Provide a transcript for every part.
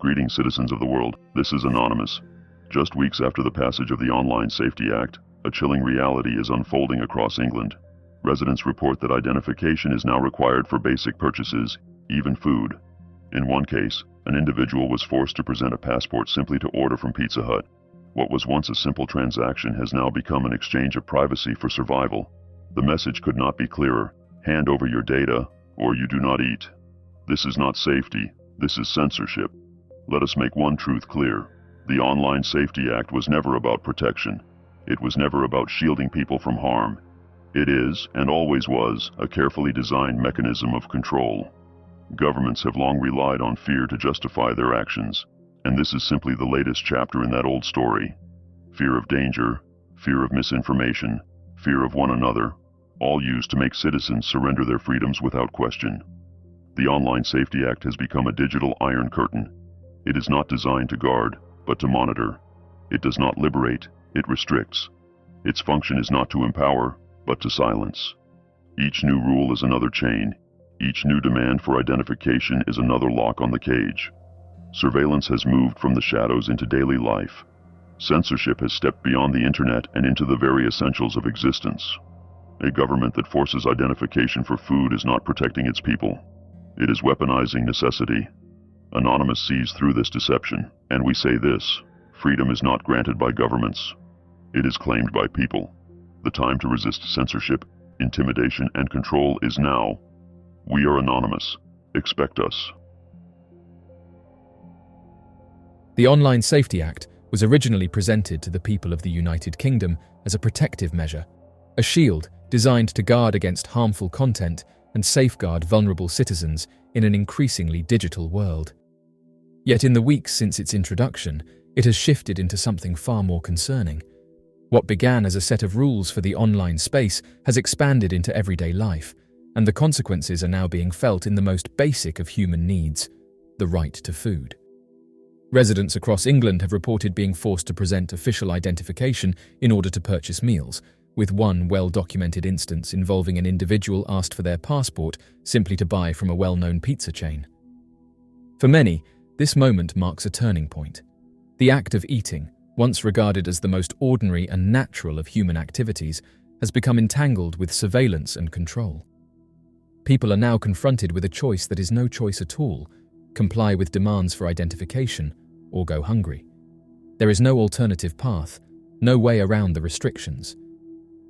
Greetings, citizens of the world. This is Anonymous. Just weeks after the passage of the Online Safety Act, a chilling reality is unfolding across England. Residents report that identification is now required for basic purchases, even food. In one case, an individual was forced to present a passport simply to order from Pizza Hut. What was once a simple transaction has now become an exchange of privacy for survival. The message could not be clearer: hand over your data, or you do not eat. This is not safety, this is censorship. Let us make one truth clear. The Online Safety Act was never about protection. It was never about shielding people from harm. It is, and always was, a carefully designed mechanism of control. Governments have long relied on fear to justify their actions, and this is simply the latest chapter in that old story. Fear of danger, fear of misinformation, fear of one another, all used to make citizens surrender their freedoms without question. The Online Safety Act has become a digital iron curtain. It is not designed to guard, but to monitor. It does not liberate, it restricts. Its function is not to empower, but to silence. Each new rule is another chain. Each new demand for identification is another lock on the cage. Surveillance has moved from the shadows into daily life. Censorship has stepped beyond the internet and into the very essentials of existence. A government that forces identification for food is not protecting its people. It is weaponizing necessity. Anonymous sees through this deception, and we say this: freedom is not granted by governments. It is claimed by people. The time to resist censorship, intimidation, and control is now. We are Anonymous. Expect us. The Online Safety Act was originally presented to the people of the United Kingdom as a protective measure, a shield designed to guard against harmful content and safeguard vulnerable citizens in an increasingly digital world. Yet in the weeks since its introduction, it has shifted into something far more concerning. What began as a set of rules for the online space has expanded into everyday life, and the consequences are now being felt in the most basic of human needs: the right to food. Residents across England have reported being forced to present official identification in order to purchase meals, with one well-documented instance involving an individual asked for their passport simply to buy from a well-known pizza chain. For many, this moment marks a turning point. The act of eating, once regarded as the most ordinary and natural of human activities, has become entangled with surveillance and control. People are now confronted with a choice that is no choice at all: comply with demands for identification or go hungry. There is no alternative path, no way around the restrictions.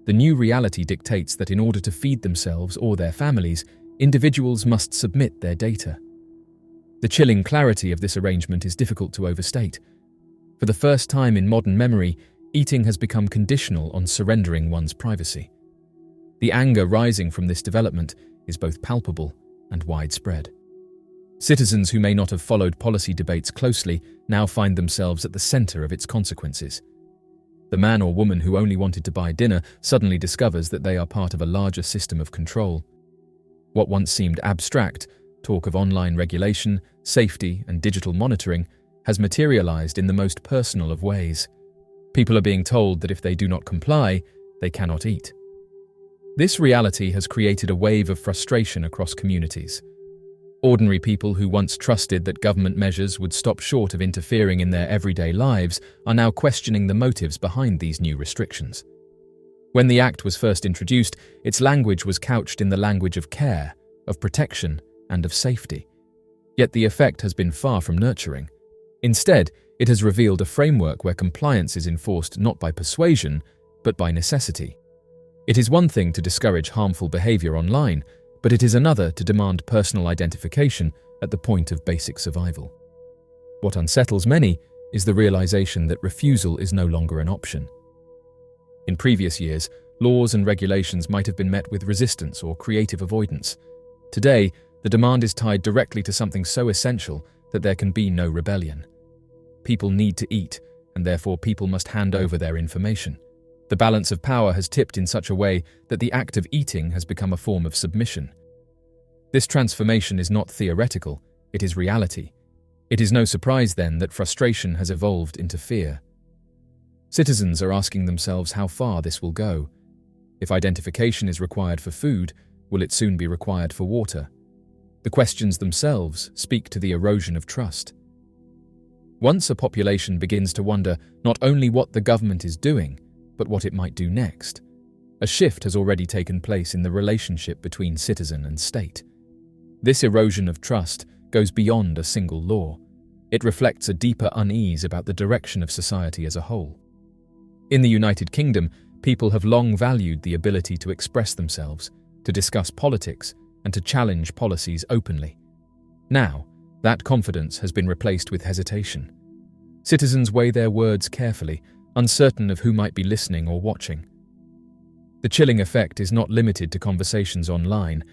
The new reality dictates that in order to feed themselves or their families, individuals must submit their data. The chilling clarity of this arrangement is difficult to overstate. For the first time in modern memory, eating has become conditional on surrendering one's privacy. The anger rising from this development is both palpable and widespread. Citizens who may not have followed policy debates closely now find themselves at the center of its consequences. The man or woman who only wanted to buy dinner suddenly discovers that they are part of a larger system of control. What once seemed abstract, talk of online regulation, safety, and digital monitoring, has materialized in the most personal of ways. People are being told that if they do not comply, they cannot eat. This reality has created a wave of frustration across communities. Ordinary people who once trusted that government measures would stop short of interfering in their everyday lives are now questioning the motives behind these new restrictions. When the Act was first introduced, its language was couched in the language of care, of protection, and of safety. Yet the effect has been far from nurturing. Instead, it has revealed a framework where compliance is enforced not by persuasion, but by necessity. It is one thing to discourage harmful behavior online, but it is another to demand personal identification at the point of basic survival. What unsettles many is the realization that refusal is no longer an option. In previous years, laws and regulations might have been met with resistance or creative avoidance. Today, the demand is tied directly to something so essential that there can be no rebellion. People need to eat, and therefore people must hand over their information. The balance of power has tipped in such a way that the act of eating has become a form of submission. This transformation is not theoretical, it is reality. It is no surprise then that frustration has evolved into fear. Citizens are asking themselves how far this will go. If identification is required for food, will it soon be required for water? The questions themselves speak to the erosion of trust. Once a population begins to wonder not only what the government is doing, but what it might do next, a shift has already taken place in the relationship between citizen and state. This erosion of trust goes beyond a single law. It reflects a deeper unease about the direction of society as a whole. In the United Kingdom, people have long valued the ability to express themselves, to discuss politics, and to challenge policies openly. Now, that confidence has been replaced with hesitation. Citizens weigh their words carefully, uncertain of who might be listening or watching. The chilling effect is not limited to conversations online.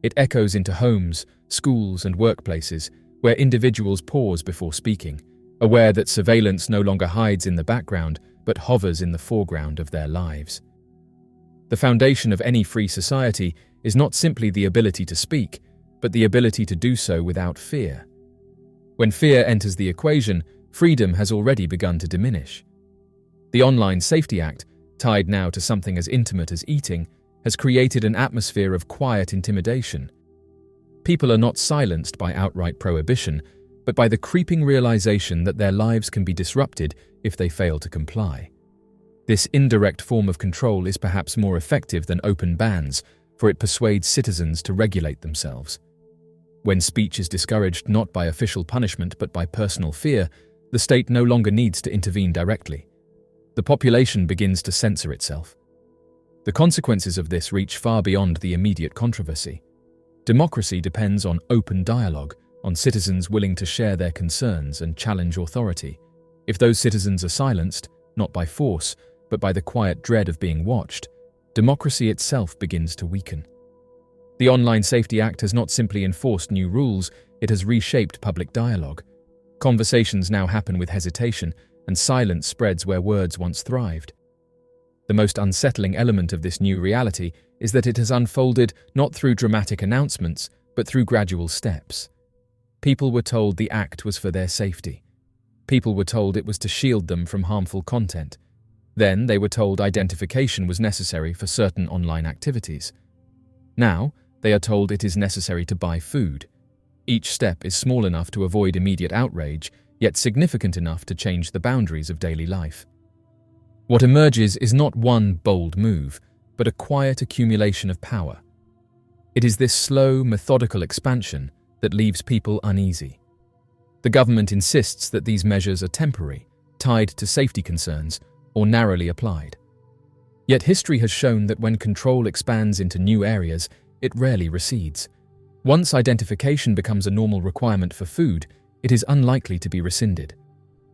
It echoes into homes, schools, and workplaces, where individuals pause before speaking, aware that surveillance no longer hides in the background, but hovers in the foreground of their lives. The foundation of any free society is not simply the ability to speak, but the ability to do so without fear. When fear enters the equation, freedom has already begun to diminish. The Online Safety Act, tied now to something as intimate as eating, has created an atmosphere of quiet intimidation. People are not silenced by outright prohibition, but by the creeping realization that their lives can be disrupted if they fail to comply. This indirect form of control is perhaps more effective than open bans, for it persuades citizens to regulate themselves. When speech is discouraged not by official punishment but by personal fear, the state no longer needs to intervene directly. The population begins to censor itself. The consequences of this reach far beyond the immediate controversy. Democracy depends on open dialogue, on citizens willing to share their concerns and challenge authority. If those citizens are silenced, not by force, but by the quiet dread of being watched, democracy itself begins to weaken. The Online Safety Act has not simply enforced new rules, it has reshaped public dialogue. Conversations now happen with hesitation, and silence spreads where words once thrived. The most unsettling element of this new reality is that it has unfolded not through dramatic announcements, but through gradual steps. People were told the act was for their safety. People were told it was to shield them from harmful content. Then they were told identification was necessary for certain online activities. Now, they are told it is necessary to buy food. Each step is small enough to avoid immediate outrage, yet significant enough to change the boundaries of daily life. What emerges is not one bold move, but a quiet accumulation of power. It is this slow, methodical expansion that leaves people uneasy. The government insists that these measures are temporary, tied to safety concerns, or narrowly applied. Yet history has shown that when control expands into new areas, it rarely recedes. Once identification becomes a normal requirement for food, it is unlikely to be rescinded.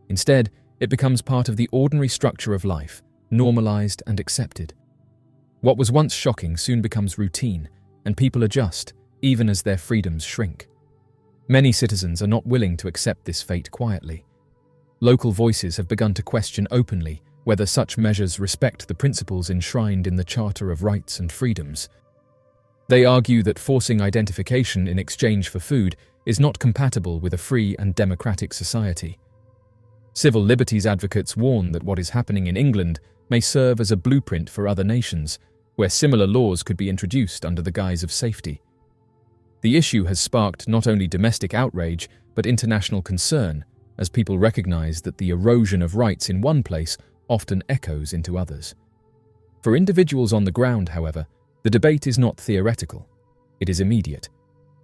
Instead, it becomes part of the ordinary structure of life, normalized and accepted. What was once shocking soon becomes routine, and people adjust, even as their freedoms shrink. Many citizens are not willing to accept this fate quietly. Local voices have begun to question openly whether such measures respect the principles enshrined in the Charter of Rights and Freedoms. They argue that forcing identification in exchange for food is not compatible with a free and democratic society. Civil liberties advocates warn that what is happening in England may serve as a blueprint for other nations, where similar laws could be introduced under the guise of safety. The issue has sparked not only domestic outrage, but international concern, as people recognize that the erosion of rights in one place often echoes into others. For individuals on the ground, however, the debate is not theoretical. It is immediate.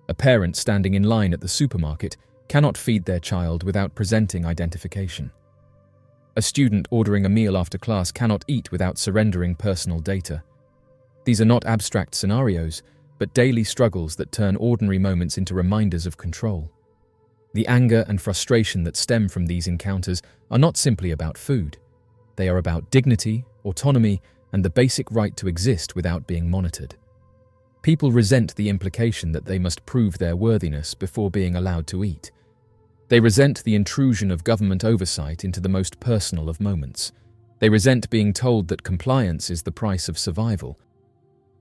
A parent standing in line at the supermarket cannot feed their child without presenting identification. A student ordering a meal after class cannot eat without surrendering personal data. These are not abstract scenarios, but daily struggles that turn ordinary moments into reminders of control. The anger and frustration that stem from these encounters are not simply about food. They are about dignity, autonomy, and the basic right to exist without being monitored. People resent the implication that they must prove their worthiness before being allowed to eat. They resent the intrusion of government oversight into the most personal of moments. They resent being told that compliance is the price of survival.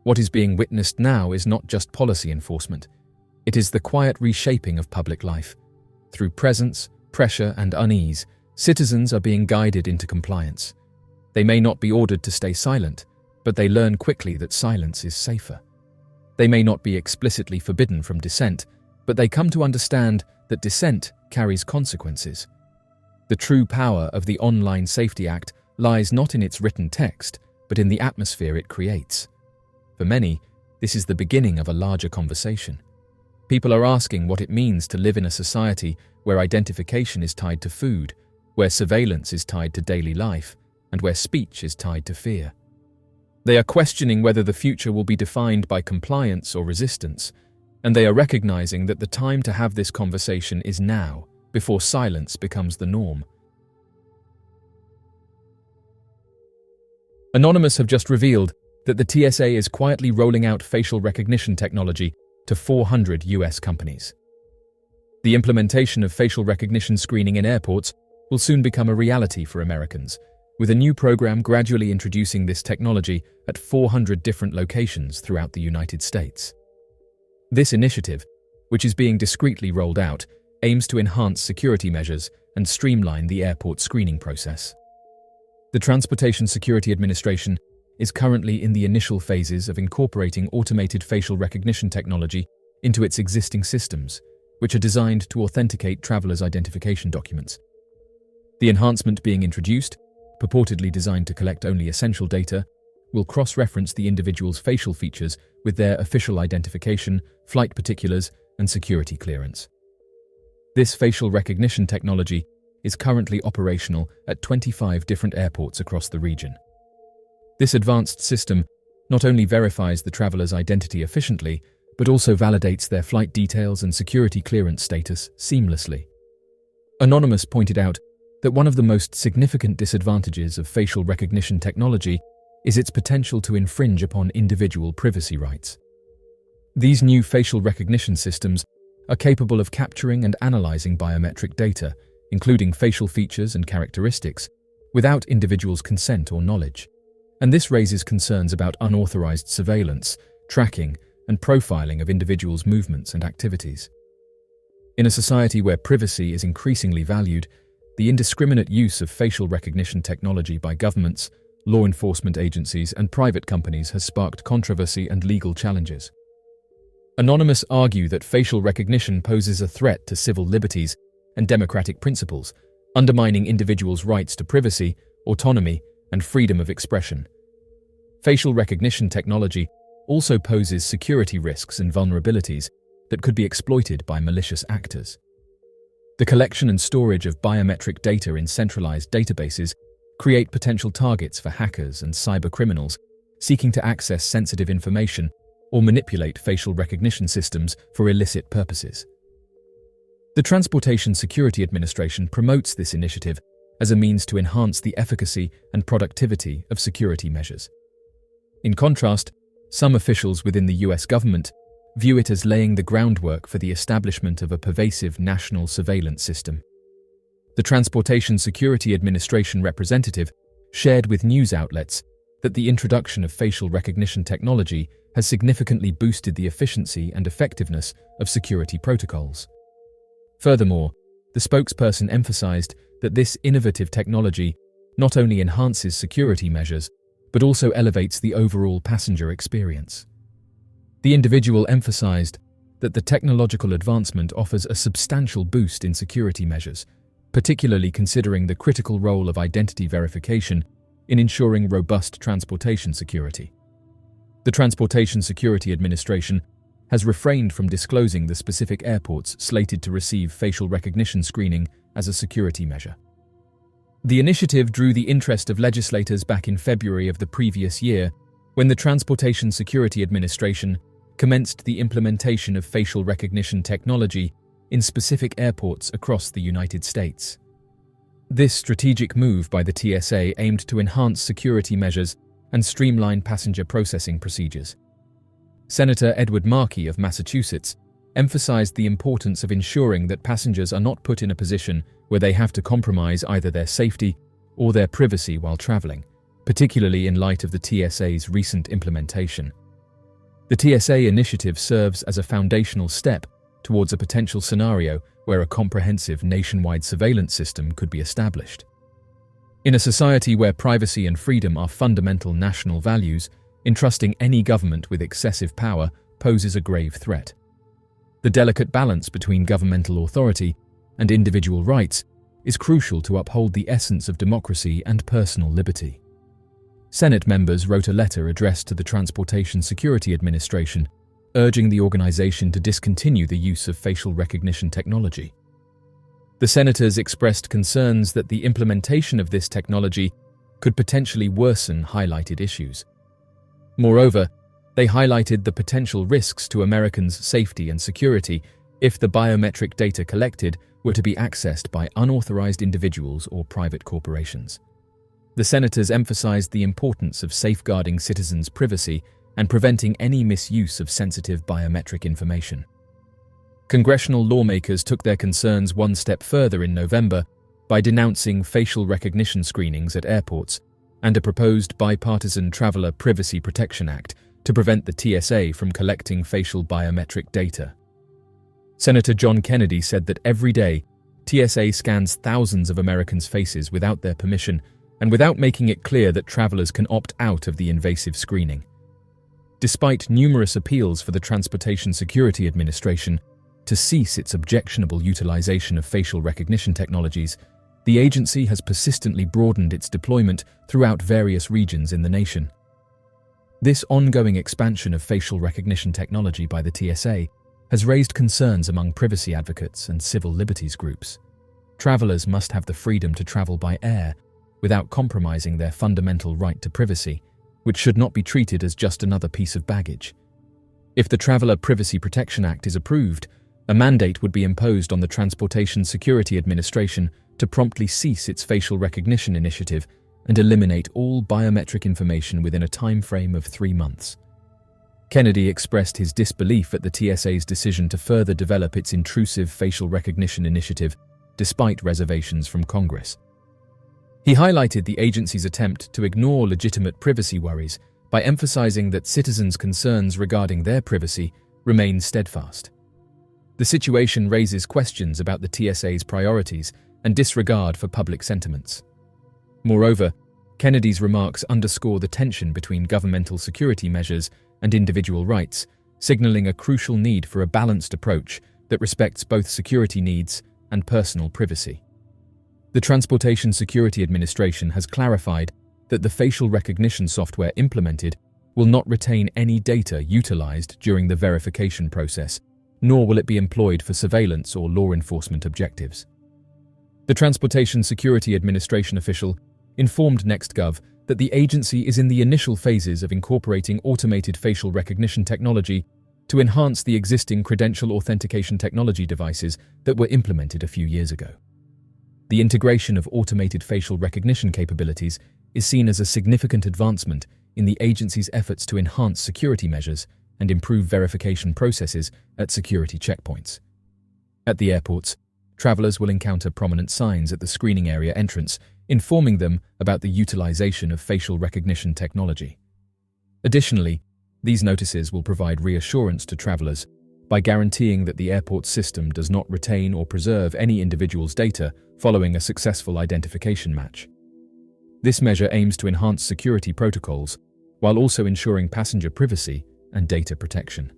What is being witnessed now is not just policy enforcement. It is the quiet reshaping of public life. Through presence, pressure, and unease, citizens are being guided into compliance. They may not be ordered to stay silent, but they learn quickly that silence is safer. They may not be explicitly forbidden from dissent, but they come to understand that dissent carries consequences. The true power of the Online Safety Act lies not in its written text, but in the atmosphere it creates. For many, this is the beginning of a larger conversation. People are asking what it means to live in a society where identification is tied to food, where surveillance is tied to daily life, and where speech is tied to fear. They are questioning whether the future will be defined by compliance or resistance, and they are recognizing that the time to have this conversation is now, before silence becomes the norm. Anonymous have just revealed that the TSA is quietly rolling out facial recognition technology to 400 US companies. The implementation of facial recognition screening in airports will soon become a reality for Americans, with a new program gradually introducing this technology at 400 different locations throughout the United States. This initiative, which is being discreetly rolled out, aims to enhance security measures and streamline the airport screening process. The Transportation Security Administration is currently in the initial phases of incorporating automated facial recognition technology into its existing systems, which are designed to authenticate travelers' identification documents. The enhancement being introduced, purportedly designed to collect only essential data, will cross-reference the individual's facial features with their official identification, flight particulars, and security clearance. This facial recognition technology is currently operational at 25 different airports across the region. This advanced system not only verifies the traveler's identity efficiently, but also validates their flight details and security clearance status seamlessly. Anonymous pointed out that one of the most significant disadvantages of facial recognition technology is its potential to infringe upon individual privacy rights. These new facial recognition systems are capable of capturing and analyzing biometric data, including facial features and characteristics, without individuals' consent or knowledge. And this raises concerns about unauthorized surveillance, tracking, and profiling of individuals' movements and activities. In a society where privacy is increasingly valued, the indiscriminate use of facial recognition technology by governments, law enforcement agencies, and private companies has sparked controversy and legal challenges. Anonymous argue that facial recognition poses a threat to civil liberties and democratic principles, undermining individuals' rights to privacy, autonomy, and freedom of expression. Facial recognition technology also poses security risks and vulnerabilities that could be exploited by malicious actors. The collection and storage of biometric data in centralized databases create potential targets for hackers and cybercriminals seeking to access sensitive information or manipulate facial recognition systems for illicit purposes. The Transportation Security Administration promotes this initiative as a means to enhance the efficacy and productivity of security measures. In contrast, some officials within the US government view it as laying the groundwork for the establishment of a pervasive national surveillance system. The Transportation Security Administration representative shared with news outlets that the introduction of facial recognition technology has significantly boosted the efficiency and effectiveness of security protocols. Furthermore, the spokesperson emphasized that this innovative technology not only enhances security measures, but also elevates the overall passenger experience. The individual emphasized that the technological advancement offers a substantial boost in security measures, particularly considering the critical role of identity verification in ensuring robust transportation security. The Transportation Security Administration has refrained from disclosing the specific airports slated to receive facial recognition screening as a security measure. The initiative drew the interest of legislators back in February of the previous year, when the Transportation Security Administration commenced the implementation of facial recognition technology in specific airports across the United States. This strategic move by the TSA aimed to enhance security measures and streamline passenger processing procedures. Senator Edward Markey of Massachusetts emphasized the importance of ensuring that passengers are not put in a position where they have to compromise either their safety or their privacy while traveling, particularly in light of the TSA's recent implementation. The TSA initiative serves as a foundational step towards a potential scenario where a comprehensive nationwide surveillance system could be established. In a society where privacy and freedom are fundamental national values, entrusting any government with excessive power poses a grave threat. The delicate balance between governmental authority and individual rights is crucial to uphold the essence of democracy and personal liberty. Senate members wrote a letter addressed to the Transportation Security Administration, urging the organization to discontinue the use of facial recognition technology. The senators expressed concerns that the implementation of this technology could potentially worsen highlighted issues. Moreover, they highlighted the potential risks to Americans' safety and security if the biometric data collected were to be accessed by unauthorized individuals or private corporations. The senators emphasized the importance of safeguarding citizens' privacy and preventing any misuse of sensitive biometric information. Congressional lawmakers took their concerns one step further in November by denouncing facial recognition screenings at airports and a proposed bipartisan Traveler Privacy Protection Act to prevent the TSA from collecting facial biometric data. Senator John Kennedy said that every day, TSA scans thousands of Americans' faces without their permission and without making it clear that travelers can opt out of the invasive screening. Despite numerous appeals for the Transportation Security Administration to cease its objectionable utilization of facial recognition technologies, the agency has persistently broadened its deployment throughout various regions in the nation. This ongoing expansion of facial recognition technology by the TSA has raised concerns among privacy advocates and civil liberties groups. Travelers must have the freedom to travel by air without compromising their fundamental right to privacy, which should not be treated as just another piece of baggage. If the Traveler Privacy Protection Act is approved, a mandate would be imposed on the Transportation Security Administration to promptly cease its facial recognition initiative and eliminate all biometric information within a time frame of 3 months. Kennedy expressed his disbelief at the TSA's decision to further develop its intrusive facial recognition initiative, despite reservations from Congress. He highlighted the agency's attempt to ignore legitimate privacy worries by emphasizing that citizens' concerns regarding their privacy remain steadfast. The situation raises questions about the TSA's priorities and disregard for public sentiments. Moreover, Kennedy's remarks underscore the tension between governmental security measures and individual rights, signaling a crucial need for a balanced approach that respects both security needs and personal privacy. The Transportation Security Administration has clarified that the facial recognition software implemented will not retain any data utilized during the verification process, nor will it be employed for surveillance or law enforcement objectives. The Transportation Security Administration official informed NextGov that the agency is in the initial phases of incorporating automated facial recognition technology to enhance the existing credential authentication technology devices that were implemented a few years ago. The integration of automated facial recognition capabilities is seen as a significant advancement in the agency's efforts to enhance security measures and improve verification processes at security checkpoints. At the airports, travelers will encounter prominent signs at the screening area entrance informing them about the utilization of facial recognition technology. Additionally, these notices will provide reassurance to travelers by guaranteeing that the airport system does not retain or preserve any individual's data following a successful identification match. This measure aims to enhance security protocols while also ensuring passenger privacy and data protection.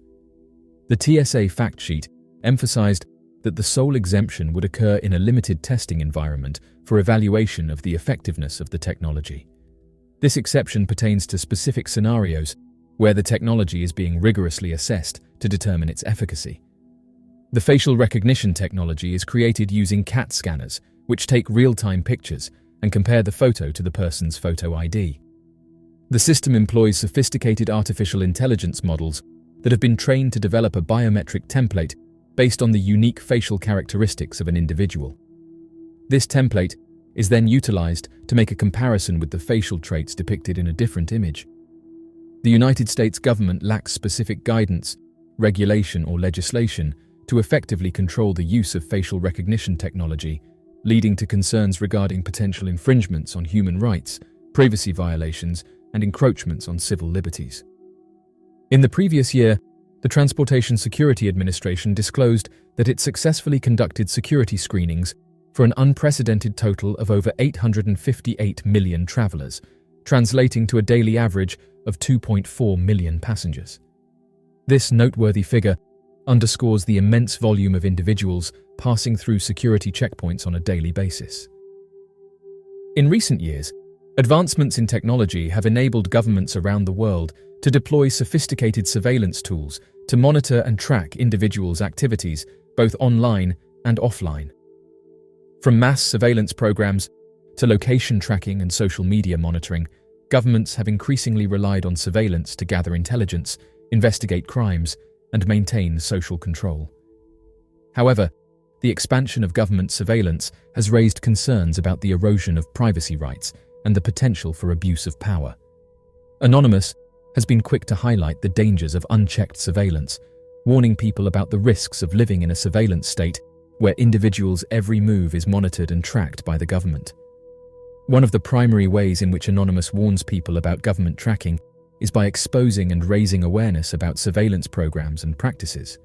The TSA fact sheet emphasized that the sole exemption would occur in a limited testing environment for evaluation of the effectiveness of the technology. This exception pertains to specific scenarios where the technology is being rigorously assessed to determine its efficacy. The facial recognition technology is created using CAT scanners, which take real-time pictures and compare the photo to the person's photo ID. The system employs sophisticated artificial intelligence models that have been trained to develop a biometric template based on the unique facial characteristics of an individual. This template is then utilized to make a comparison with the facial traits depicted in a different image. The United States government lacks specific guidance, regulation, or legislation to effectively control the use of facial recognition technology, leading to concerns regarding potential infringements on human rights, privacy violations, and encroachments on civil liberties. In the previous year, the Transportation Security Administration disclosed that it successfully conducted security screenings for an unprecedented total of over 858 million travelers, translating to a daily average of 2.4 million passengers. This noteworthy figure underscores the immense volume of individuals passing through security checkpoints on a daily basis. In recent years, advancements in technology have enabled governments around the world to deploy sophisticated surveillance tools to monitor and track individuals' activities, both online and offline. From mass surveillance programs to location tracking and social media monitoring, governments have increasingly relied on surveillance to gather intelligence, investigate crimes, and maintain social control. However, the expansion of government surveillance has raised concerns about the erosion of privacy rights and the potential for abuse of power. Anonymous has been quick to highlight the dangers of unchecked surveillance, warning people about the risks of living in a surveillance state where individuals' every move is monitored and tracked by the government. One of the primary ways in which Anonymous warns people about government tracking is by exposing and raising awareness about surveillance programs and practices.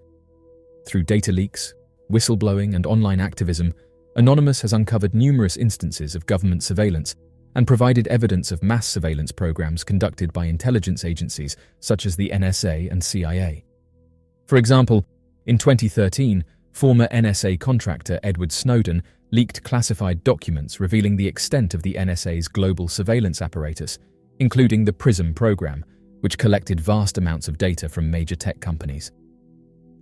Through data leaks, whistleblowing, and online activism, Anonymous has uncovered numerous instances of government surveillance and provided evidence of mass surveillance programs conducted by intelligence agencies such as the NSA and CIA. For example, in 2013, former NSA contractor Edward Snowden leaked classified documents revealing the extent of the NSA's global surveillance apparatus, including the PRISM program, which collected vast amounts of data from major tech companies.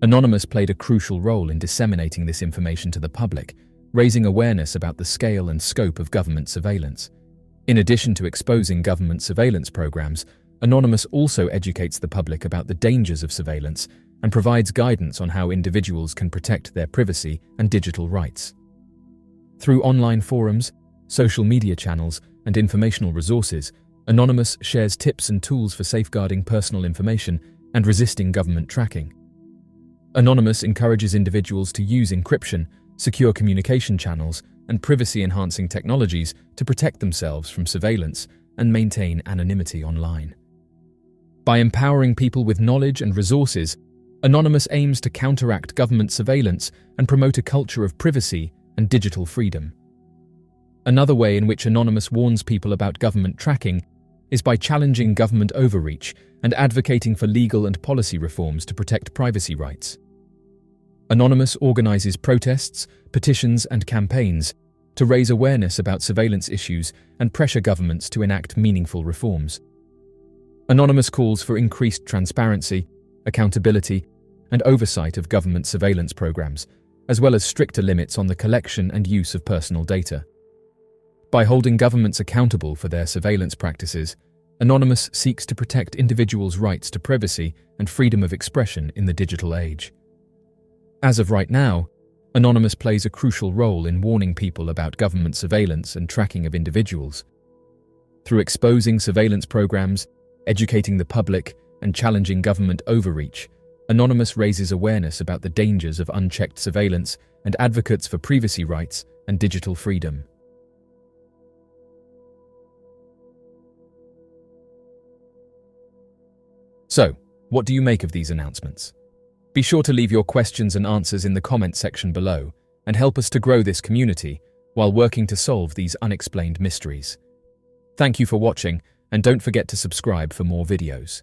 Anonymous played a crucial role in disseminating this information to the public, raising awareness about the scale and scope of government surveillance. In addition to exposing government surveillance programs, Anonymous also educates the public about the dangers of surveillance and provides guidance on how individuals can protect their privacy and digital rights. Through online forums, social media channels, and informational resources, Anonymous shares tips and tools for safeguarding personal information and resisting government tracking. Anonymous encourages individuals to use encryption, secure communication channels, and privacy-enhancing technologies to protect themselves from surveillance and maintain anonymity online. By empowering people with knowledge and resources, Anonymous aims to counteract government surveillance and promote a culture of privacy and digital freedom. Another way in which Anonymous warns people about government tracking is by challenging government overreach and advocating for legal and policy reforms to protect privacy rights. Anonymous organizes protests, petitions, and campaigns to raise awareness about surveillance issues and pressure governments to enact meaningful reforms. Anonymous calls for increased transparency, accountability, and oversight of government surveillance programs, as well as stricter limits on the collection and use of personal data. By holding governments accountable for their surveillance practices, Anonymous seeks to protect individuals' rights to privacy and freedom of expression in the digital age. As of right now, Anonymous plays a crucial role in warning people about government surveillance and tracking of individuals. Through exposing surveillance programs, educating the public, and challenging government overreach, Anonymous raises awareness about the dangers of unchecked surveillance and advocates for privacy rights and digital freedom. So, what do you make of these announcements? Be sure to leave your questions and answers in the comment section below and help us to grow this community while working to solve these unexplained mysteries. Thank you for watching, and don't forget to subscribe for more videos.